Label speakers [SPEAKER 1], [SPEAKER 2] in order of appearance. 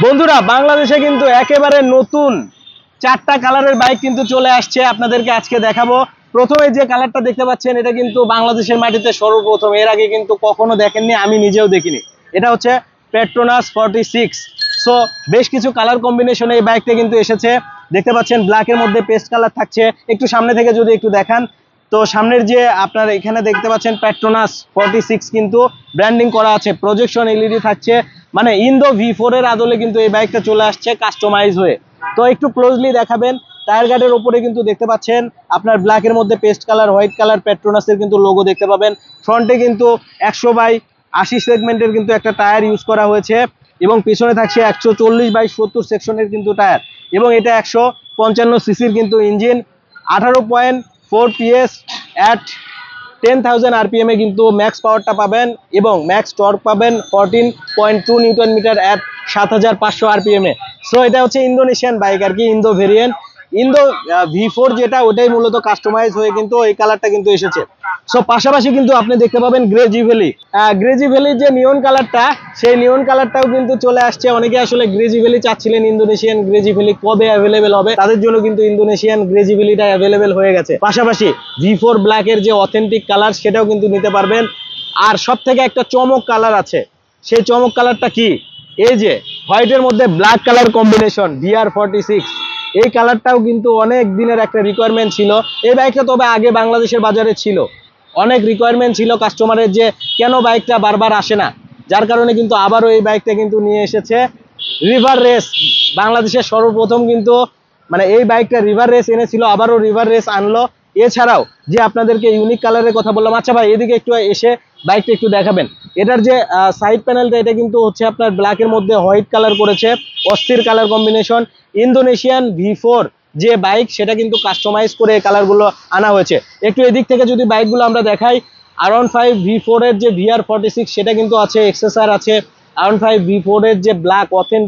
[SPEAKER 1] বন্ধুরা বাংলাদেশে কিন্তু একেবারে নতুন 4টা কালারের বাইক কিন্তু চলে আসছে, আপনাদেরকে আজকে দেখাবো। প্রথমে যে কালারটা দেখতে পাচ্ছেন এটা কিন্তু বাংলাদেশের মাটিতে সর্বপ্রথম, এর আগে কিন্তু কখনো দেখেননি, আমি নিজেও দেখিনি। এটা হচ্ছে পেট্রোনাস 46। সো বেশ কিছু কালার কম্বিনেশনে এই বাইকটা কিন্তু এসেছে। দেখতে পাচ্ছেন ব্ল্যাকের মধ্যে পেস্ট কালার থাকছে। একটু সামনে থেকে যদি একটু দেখান, তো সামনের যে আপনার এখানে দেখতে পাচ্ছেন পেট্রোনাস 46 কিন্তু ব্র্যান্ডিং করা আছে, প্রজেকশন এলইডি থাকছে, মানে ইন্দো V4 এর আদলে কিন্তু এই বাইকটা চলে আসছে কাস্টমাইজ হয়ে। তো একটু ক্লোজলি দেখাবেন, টায়ার গার্ডের উপরে কিন্তু দেখতে পাচ্ছেন আপনার ব্ল্যাকের মধ্যে পেস্ট কালার, হোয়াইট কালার পেট্রোনাসের কিন্তু লোগো দেখতে পাবেন। ফ্রন্টে কিন্তু 100/80 সেগমেন্টের কিন্তু একটা টায়ার ইউজ করা হয়েছে, এবং পিছনে থাকছে 140/70 সেকশনের কিন্তু টায়ার, এবং এটা 155 সিসির কিন্তু ইঞ্জিন, 18.4 PS অ্যাট 10,000 RPM এ কিন্তু ম্যাক্স পাওয়ারটা পাবেন, এবং ম্যাক্স টর্ক পাবেন 14.2 নিউটন মিটার অ্যাট 7,500 RPM এ। সো এটা হচ্ছে ইন্দোনেশিয়ান বাইক আর কি, ইন্দো ভেরিয়েন্ট। ইন্দো V4 যেটা, ওটাই মূলত কাস্টমাইজ হয়ে কিন্তু এই কালারটা কিন্তু এসেছে। সো পাশাপাশি কিন্তু আপনি দেখতে পাবেন গ্রেজি ভ্যালির যে নিয়ন কালারটা, সেই নিয়ন কালারটাও কিন্তু চলে আসছে। অনেকে আসলে গ্রেজি ভ্যালি চাচ্ছিলেন, ইন্দোনেশিয়ান গ্রেজি ভ্যালি কবে অ্যাভেলেবেল হবে, তাদের জন্য কিন্তু ইন্দোনেশিয়ান গ্রেজি ভ্যালিটা অ্যাভেলেবেল হয়ে গেছে। পাশাপাশি V4 ব্ল্যাকের যে অথেন্টিক কালার, সেটাও কিন্তু নিতে পারবেন। আর সব থেকে একটা চমক কালার আছে, সেই চমক কালারটা কি, এই যে হোয়াইটের মধ্যে ব্ল্যাক কালার কম্বিনেশন VR46, এই কালারটাও কিন্তু অনেক দিনের একটা রিকোয়ারমেন্ট ছিল এই বাইকটা। তবে আগে বাংলাদেশের বাজারে ছিল, অনেক রিকোয়ারমেন্ট ছিল কাস্টমারের যে কেন বাইকটা বারবার আসে না, যার কারণে কিন্তু আবারও এই বাইকটা কিন্তু নিয়ে এসেছে। রিভার রেস বাংলাদেশের সর্বপ্রথম কিন্তু, মানে এই বাইকটা রিভার রেস এনেছিল, আবারও রিভার রেস আনলো। এছাড়াও যে আপনাদেরকে ইউনিক কালারের কথা বললাম, আচ্ছা ভাই এদিকে একটু এসে বাইকটা একটু দেখাবেন। এটার যে সাইড প্যানেলটা, এটা কিন্তু হচ্ছে আপনার ব্ল্যাকের মধ্যে হোয়াইট কালার করেছে, অস্থির কালার কম্বিনেশন। ইন্দোনেশিয়ান V4 যে বাইক, সেটা কিন্তু কাস্টমাইজ করে এই কালারগুলো আনা হয়েছে। একটু এদিক থেকে যদি বাইকগুলো আমরা দেখাই, R15 V4 এর যে VR46 সেটা কিন্তু আছে, এক্সেসার আছে। R15 V4 এর যে ব্ল্যাক অথেন্টিক